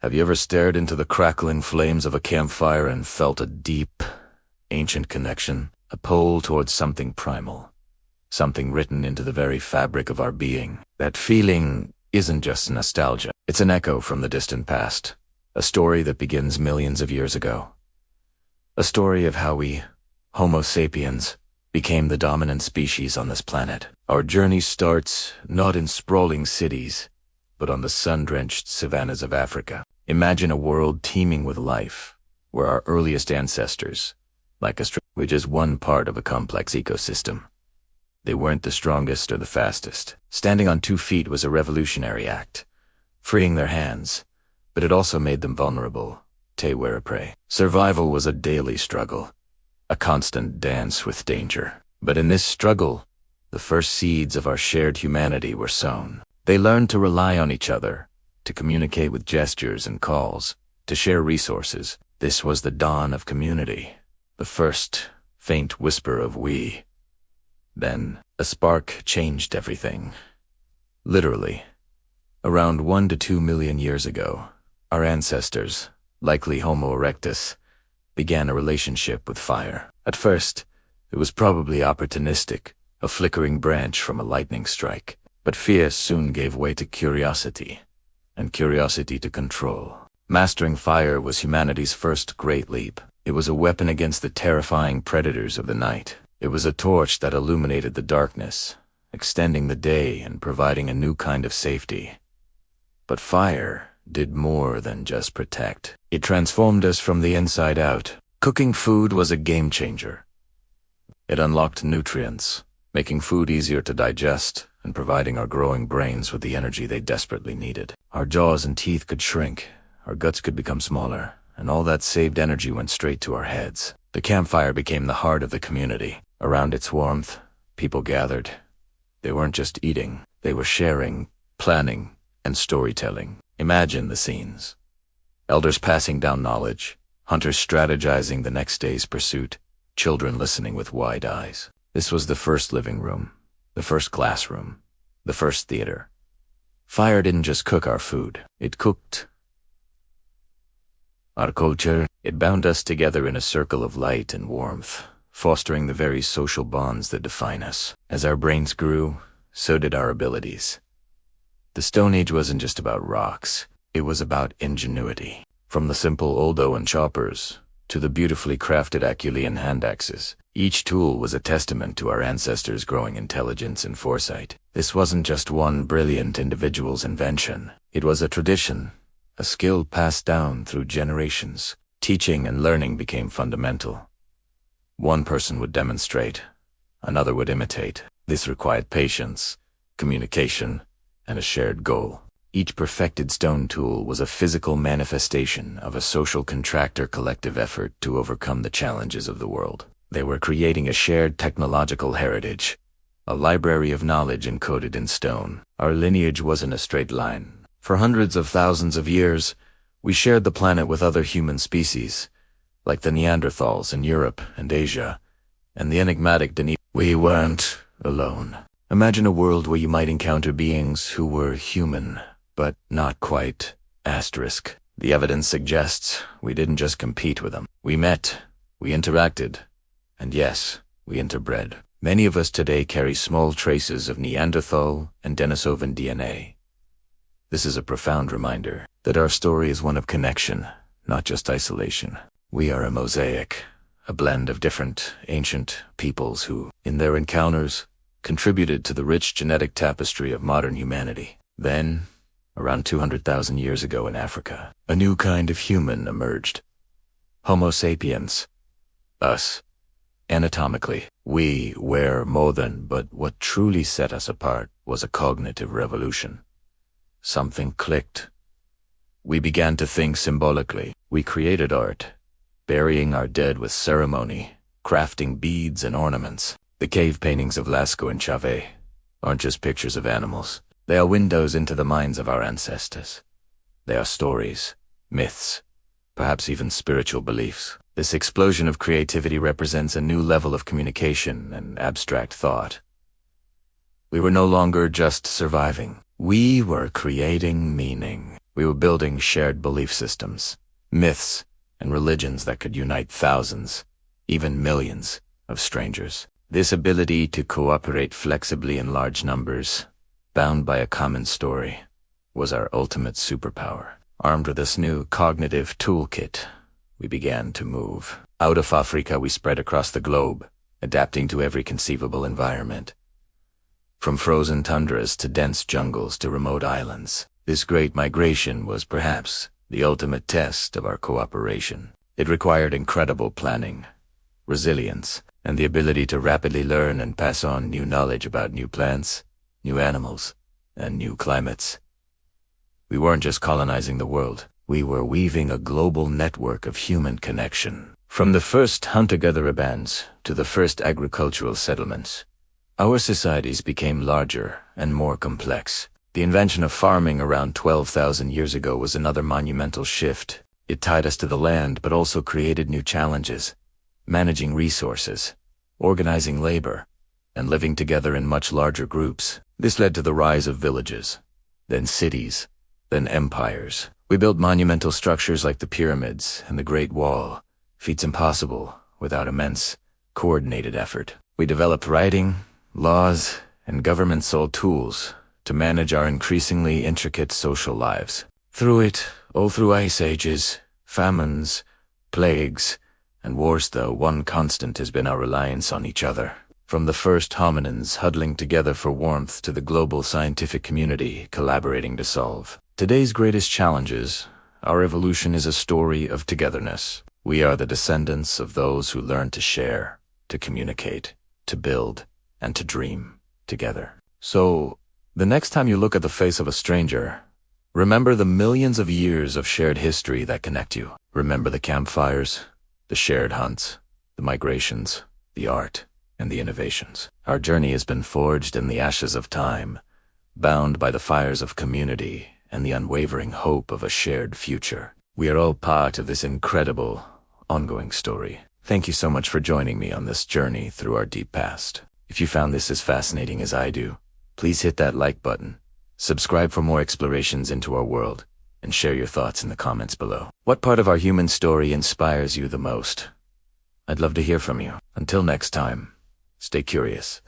Have you ever stared into the crackling flames of a campfire and felt a deep, ancient connection? A pull towards something primal, something written into the very fabric of our being. That feeling isn't just nostalgia. It's an echo from the distant past, a story that begins millions of years ago. A story of how we, Homo sapiens, became the dominant species on this planet. Our journey starts not in sprawling cities, but on the sun-drenched savannas of Africa. Imagine a world teeming with life, where our earliest ancestors, like us, were just one part of a complex ecosystem. They weren't the strongest or the fastest. Standing on 2 feet was a revolutionary act, freeing their hands, but it also made them vulnerable. Te were prey. Survival was a daily struggle, a constant dance with danger. But in this struggle, the first seeds of our shared humanity were sown. They learned to rely on each other, to communicate with gestures and calls, to share resources. This was the dawn of community, the first faint whisper of we. Then, a spark changed everything. Literally. Around 1 to 2 million years ago, our ancestors, likely Homo erectus, began a relationship with fire. At first, it was probably opportunistic, a flickering branch from a lightning strike. But fear soon gave way to curiosity, and curiosity to control. Mastering fire was humanity's first great leap. It was a weapon against the terrifying predators of the night. It was a torch that illuminated the darkness, extending the day and providing a new kind of safety. But fire did more than just protect. It transformed us from the inside out. Cooking food was a game changer. It unlocked nutrients, making food easier to digest and providing our growing brains with the energy they desperately needed. Our jaws and teeth could shrink, our guts could become smaller, and all that saved energy went straight to our heads. The campfire became the heart of the community. Around its warmth, people gathered. They weren't just eating, they were sharing, planning, and storytelling. Imagine the scenes. Elders passing down knowledge, hunters strategizing the next day's pursuit, children listening with wide eyes. This was the first living room, the first classroom, the first theater. Fire didn't just cook our food, it cooked our culture. It bound us together in a circle of light and warmth, fostering the very social bonds that define us. As our brains grew, so did our abilities. The Stone Age wasn't just about rocks, it was about ingenuity. From the simple oldo and choppers to the beautifully crafted Acheulean hand axes, each tool was a testament to our ancestors' growing intelligence and foresight. This wasn't just one brilliant individual's invention. It was a tradition, a skill passed down through generations. Teaching and learning became fundamental. One person would demonstrate, another would imitate. This required patience, communication, and a shared goal. Each perfected stone tool was a physical manifestation of a social contractor collective effort to overcome the challenges of the world. They were creating a shared technological heritage, a library of knowledge encoded in stone. Our lineage wasn't a straight line. For hundreds of thousands of years, we shared the planet with other human species, like the Neanderthals in Europe and Asia, and the enigmatic Denis. We weren't alone. Imagine a world where you might encounter beings who were human, but not quite. Asterisk. The evidence suggests we didn't just compete with them. We met, we interacted, and yes, we interbred. Many of us today carry small traces of Neanderthal and Denisovan DNA. This is a profound reminder that our story is one of connection, not just isolation. We are a mosaic, a blend of different, ancient peoples who, in their encounters, contributed to the rich genetic tapestry of modern humanity. Then, around 200,000 years ago in Africa, a new kind of human emerged. Homo sapiens. Us. Anatomically, we were more than, but what truly set us apart was a cognitive revolution. Something clicked. We began to think symbolically. We created art, burying our dead with ceremony, crafting beads and ornaments. The cave paintings of Lascaux and Chauvet aren't just pictures of animals. They are windows into the minds of our ancestors. They are stories, myths, perhaps even spiritual beliefs. This explosion of creativity represents a new level of communication and abstract thought. We were no longer just surviving. We were creating meaning. We were building shared belief systems, myths, and religions that could unite thousands, even millions, of strangers. This ability to cooperate flexibly in large numbers, bound by a common story, was our ultimate superpower. Armed with this new cognitive toolkit, we began to move. Out of Africa, we spread across the globe, adapting to every conceivable environment. From frozen tundras to dense jungles to remote islands, this great migration was perhaps the ultimate test of our cooperation. It required incredible planning, resilience, and the ability to rapidly learn and pass on new knowledge about new plants, new animals, and new climates. We weren't just colonizing the world, we were weaving a global network of human connection. From the first hunter-gatherer bands to the first agricultural settlements, our societies became larger and more complex. The invention of farming around 12,000 years ago was another monumental shift. It tied us to the land but also created new challenges, managing resources, organizing labor, and living together in much larger groups. This led to the rise of villages, then cities, then empires. We built monumental structures like the pyramids and the Great Wall, feats impossible without immense, coordinated effort. We developed writing, laws, and government-sold tools to manage our increasingly intricate social lives. Through ice ages, famines, plagues, and wars, though, one constant has been our reliance on each other. From the first hominins huddling together for warmth to the global scientific community collaborating to solve today's greatest challenges, our evolution is a story of togetherness. We are the descendants of those who learned to share, to communicate, to build, and to dream together. So, the next time you look at the face of a stranger, remember the millions of years of shared history that connect you. Remember the campfires, the shared hunts, the migrations, the art, and the innovations. Our journey has been forged in the ashes of time, bound by the fires of community and the unwavering hope of a shared future. We are all part of this incredible, ongoing story. Thank you so much for joining me on this journey through our deep past. If you found this as fascinating as I do, please hit that like button, subscribe for more explorations into our world, and share your thoughts in the comments below. What part of our human story inspires you the most? I'd love to hear from you. Until next time, stay curious.